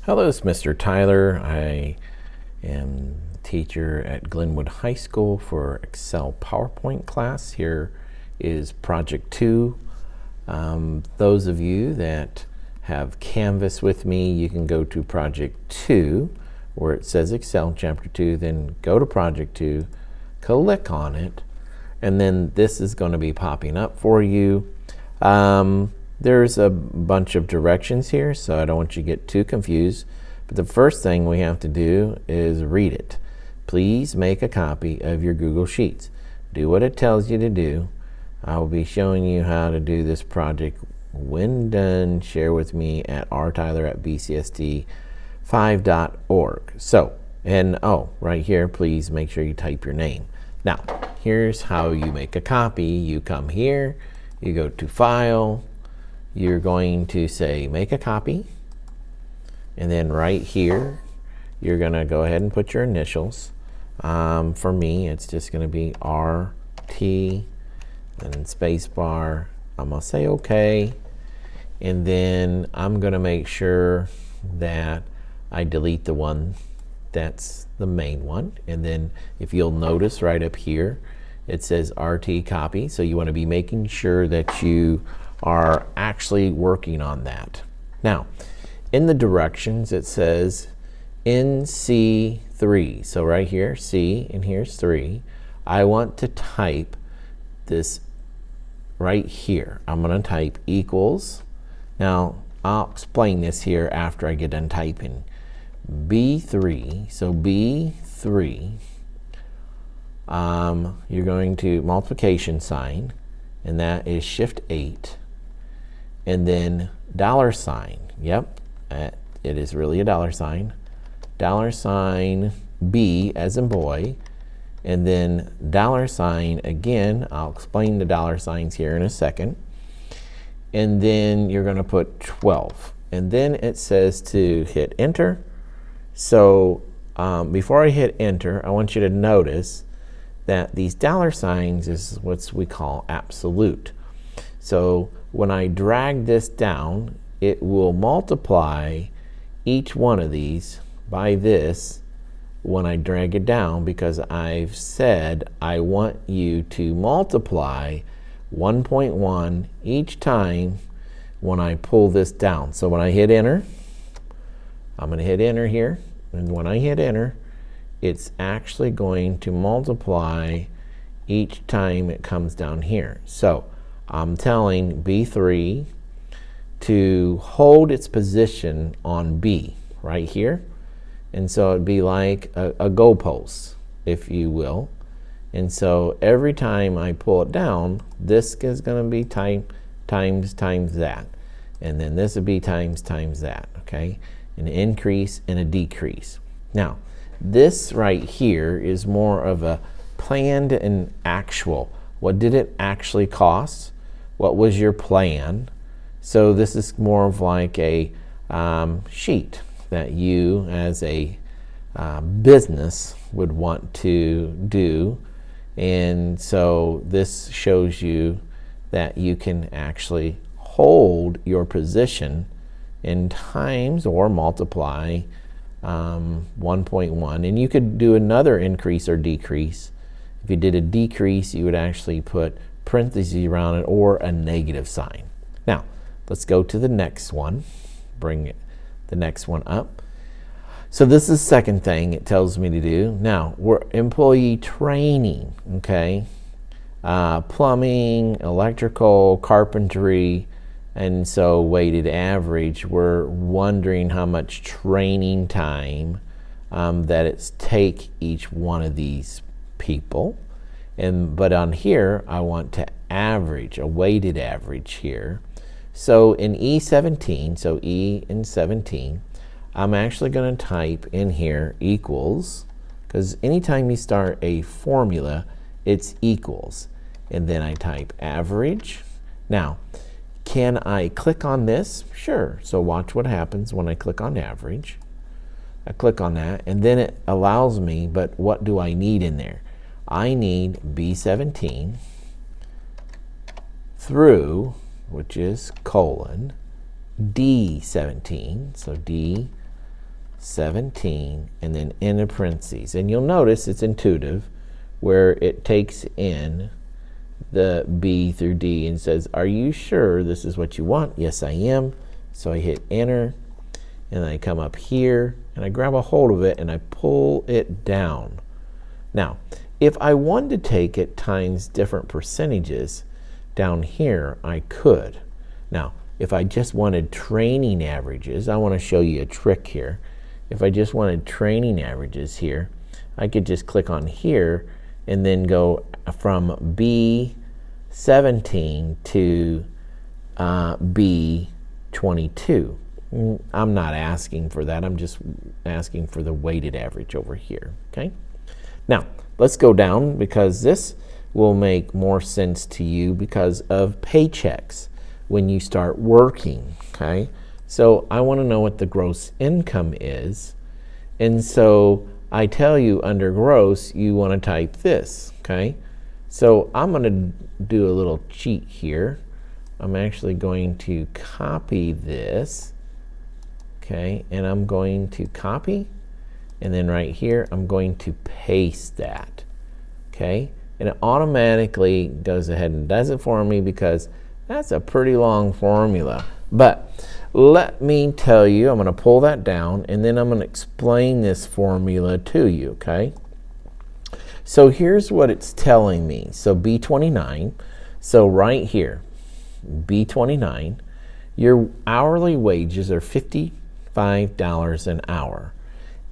Hello, it's Mr. Tyler. I am a teacher at Glenwood High School for Excel PowerPoint class. Here is Project 2. Those of you that have Canvas with me, you can go to Project 2 where it says Excel Chapter 2, then go to Project 2, click on it, and then this is going to be popping up for you. There's a bunch of directions here, so I don't want you to get too confused. But the first thing we have to do is read it. Please make a copy of your Google Sheets. Do what it tells you to do. I will be showing you how to do this project. When done, share with me at rtyler@bcst5.org. So, and right here, please make sure you type your name. Now, here's how you make a copy. You come here, you go to File, you're going to say make a copy, and then right here you're going to go ahead and put your initials. For me, it's just going to be RT, then space bar. I'm going to say OK, and then I'm going to make sure that I delete the one that's the main one. And then if you'll notice right up here it says RT copy, so you want to be making sure that you are actually working on that. Now, in the directions it says NC3. So right here, C, and here's 3. I want to type this right here. I'm going to type equals. Now, I'll explain this here after I get done typing. B3, so B3, you're going to multiplication sign, and that is Shift 8. And then $sign. Yep, it is really a $sign. $sign B as in boy, and then $sign again. I'll explain the $signs here in a second. And then you're going to put 12. And then it says to hit enter. So before I hit enter, I want you to notice that these $signs is what we call absolute. So when I drag this down, it will multiply each one of these by this when I drag it down, because I've said I want you to multiply 1.1 each time when I pull this down. So when I hit enter, I'm going to hit enter here, and when I hit enter, it's actually going to multiply each time it comes down here. So I'm telling B3 to hold its position on B right here. And so it'd be like a goalpost, if you will. And so every time I pull it down, this is going to be times that. And then this would be times that, okay? An increase and a decrease. Now, this right here is more of a planned and actual. What did it actually cost? What was your plan? So this is more of like a sheet that you as a business would want to do. And so this shows you that you can actually hold your position in times or multiply 1.1. And you could do another increase or decrease. If you did a decrease, you would actually put parentheses around it or a negative sign. Now, let's go to the next one. Bring the next one up. So this is the second thing it tells me to do. Now, we're employee training, okay? Plumbing, electrical, carpentry, and so weighted average. We're wondering how much training time that it's take each one of these people. But on here, I want to average, a weighted average here. So in E17, so E in 17, I'm actually going to type in here equals, because anytime you start a formula, it's equals. And then I type average. Now, can I click on this? Sure. So watch what happens when I click on average. I click on that, and then it allows me, but what do I need in there? I need B17 through, which is colon, D17, so D 17, and then in parentheses. And you'll notice it's intuitive where it takes in the B through D and says, are you sure this is what you want? Yes, I am. So I hit enter, and I come up here, and I grab a hold of it, and I pull it down. Now, if I wanted to take it times different percentages down here, I could. Now, if I just wanted training averages, I want to show you a trick here. If I just wanted training averages here, I could just click on here and then go from B17 to B22. I'm not asking for that. I'm just asking for the weighted average over here. Okay. Now, let's go down because this will make more sense to you because of paychecks when you start working. Okay. So I want to know what the gross income is. And so I tell you under gross, you want to type this. Okay. So I'm going to do a little cheat here. I'm actually going to copy this. Okay. And I'm going to copy. And then right here, I'm going to paste that. Okay. And it automatically goes ahead and does it for me because that's a pretty long formula. But let me tell you, I'm going to pull that down and then I'm going to explain this formula to you, okay? So here's what it's telling me. So B29, so right here, B29, your hourly wages are $55 an hour.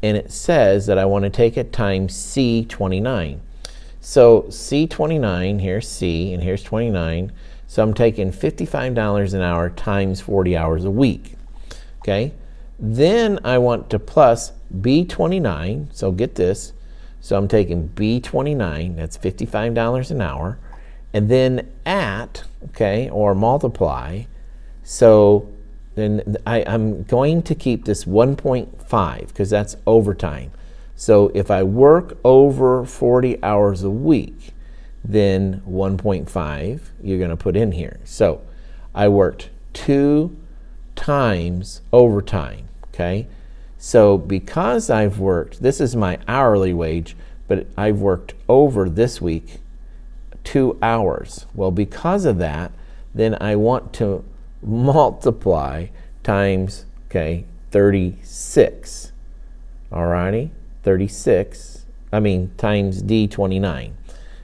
And it says that I want to take it times C29. So C29, here's C, and here's 29. So I'm taking $55 an hour times 40 hours a week. Okay. Then I want to plus B29. So get this. So I'm taking B29. That's $55 an hour. And then at, okay, or multiply. So then I'm going to keep this 1.5 because that's overtime. So if I work over 40 hours a week, then 1.5 you're going to put in here. So I worked 2 times overtime, okay? So because I've worked, this is my hourly wage, but I've worked over this week 2 hours. Well, because of that, then I want to multiply times, okay, 36. All righty, 36, times D29.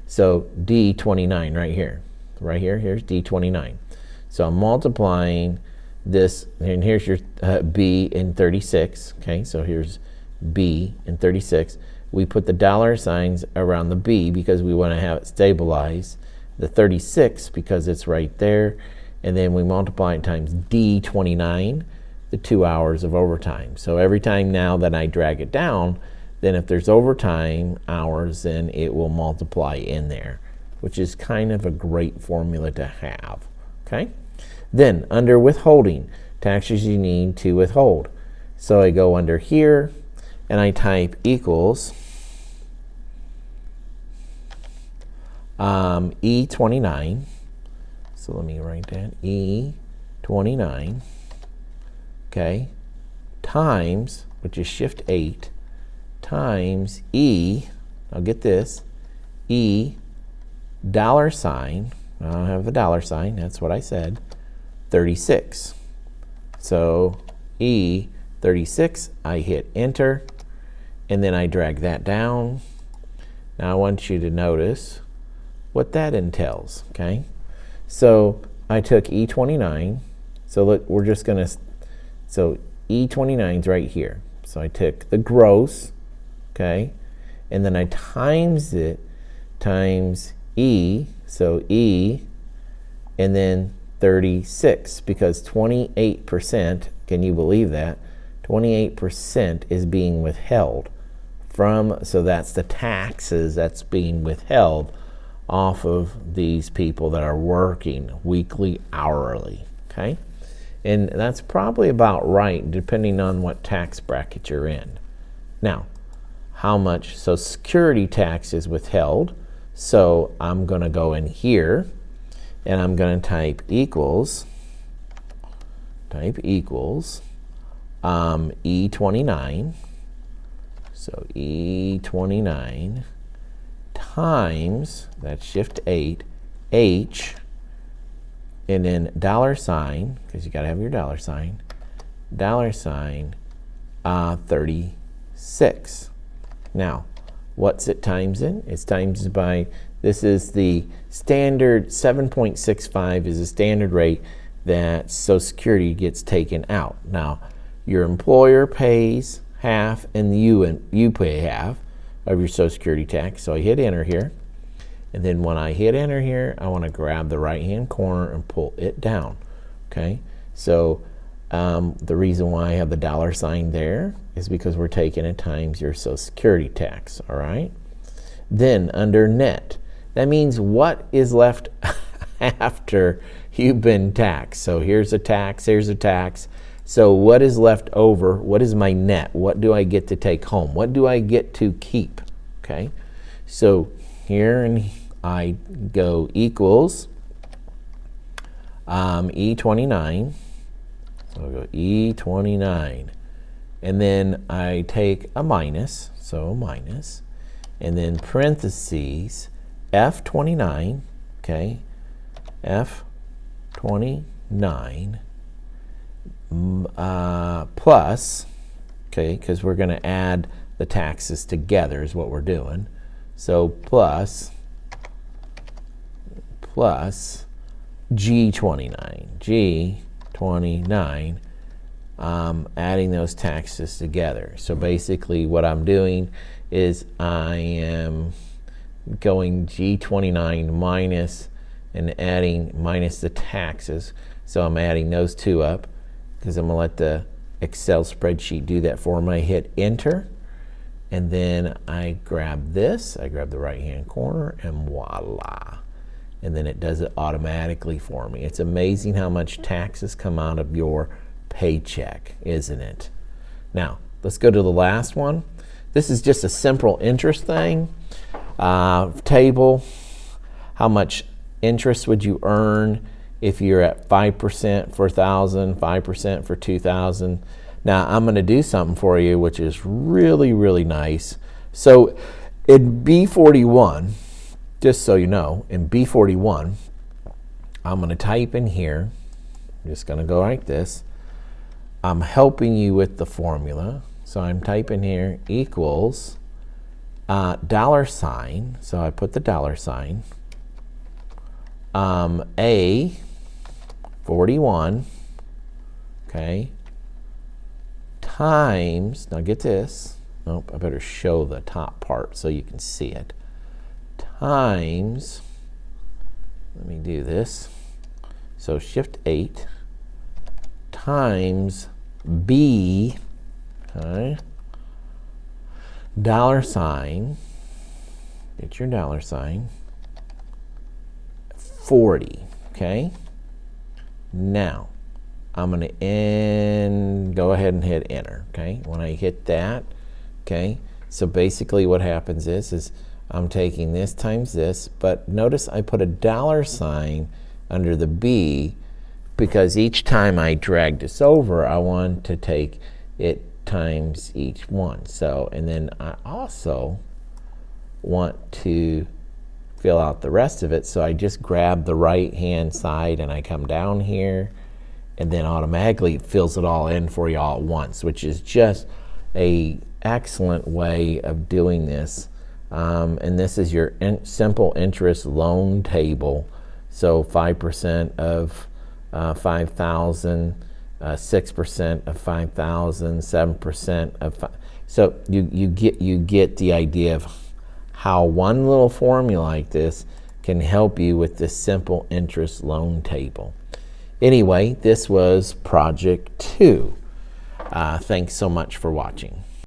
So D29 right here, here's D29. So I'm multiplying this, and here's your B in 36. Okay, so here's B in 36. We put the dollar signs around the B because we want to have it stabilize. The 36 because it's right there. And then we multiply it times D29, the 2 hours of overtime. So every time now that I drag it down, then if there's overtime hours, then it will multiply in there, which is kind of a great formula to have. Okay. Then under withholding, taxes you need to withhold. So I go under here and I type equals E29. So let me write that, E29, okay, times, which is shift 8, times E, I'll get this, E dollar sign, I don't have the dollar sign, that's what I said, 36. So E 36, I hit enter, and then I drag that down. Now I want you to notice what that entails, okay? So I took E29, so look, we're just gonna, so E29 is right here. So I took the gross, okay, and then I times it times E, so E, and then 36, because 28%, can you believe that? 28% is being withheld from, so that's the taxes that's being withheld off of these people that are working weekly, hourly, okay? And that's probably about right depending on what tax bracket you're in. Now, how much, so security tax is withheld, so I'm gonna go in here and I'm gonna type equals E29. So E29 times, that's shift 8, H, and then $, because you got to have your $, 36. Now, what's it times in? It's times by, this is the standard, 7.65 is the standard rate that Social Security gets taken out. Now, your employer pays half and you pay half of your Social Security tax. So I hit enter here. And then when I hit enter here, I want to grab the right-hand corner and pull it down. Okay, so the reason why I have the $ there is because we're taking it times your Social Security tax. All right. Then under net, that means what is left after you've been taxed. So here's a tax, here's a tax. So what is left over? What is my net? What do I get to take home? What do I get to keep? Okay, so here and I go equals E29. So I'll go E29. And then I take a minus, so a minus. And then parentheses, F29, okay, F29 plus, okay, because we're going to add the taxes together is what we're doing. So plus G29, G29, adding those taxes together. So basically what I'm doing is I am going G29 minus and adding minus the taxes. So I'm adding those two up because I'm going to let the Excel spreadsheet do that for me. I hit enter, and then I grab this, I grab the right-hand corner, and voila. And then it does it automatically for me. It's amazing how much taxes come out of your paycheck, isn't it? Now, let's go to the last one. This is just a simple interest thing. Table, how much interest would you earn if you're at 5% for 1,000, 5% for 2,000. Now, I'm going to do something for you which is really, really nice. So in B41, just so you know, in B41, I'm going to type in here, I'm just going to go like this. I'm helping you with the formula. So I'm typing here equals $, so I put the $, A 41, okay, times, now get this, nope, I better show the top part so you can see it, times, let me do this, so shift 8, times B, okay, $, get your $, 40, okay? Now, I'm going to go ahead and hit enter, okay? When I hit that, okay, so basically what happens is I'm taking this times this, but notice I put a $ under the B because each time I drag this over, I want to take it times each one. So, and then I also want to fill out the rest of it, so I just grab the right hand side and I come down here, and then automatically it fills it all in for you all at once, which is just a excellent way of doing this. And this is your simple interest loan table. So 5% of 5,000, 6% of 5,000, 7% of 5. So you get the idea of how one little formula like this can help you with this simple interest loan table. Anyway, this was project 2. Thanks so much for watching.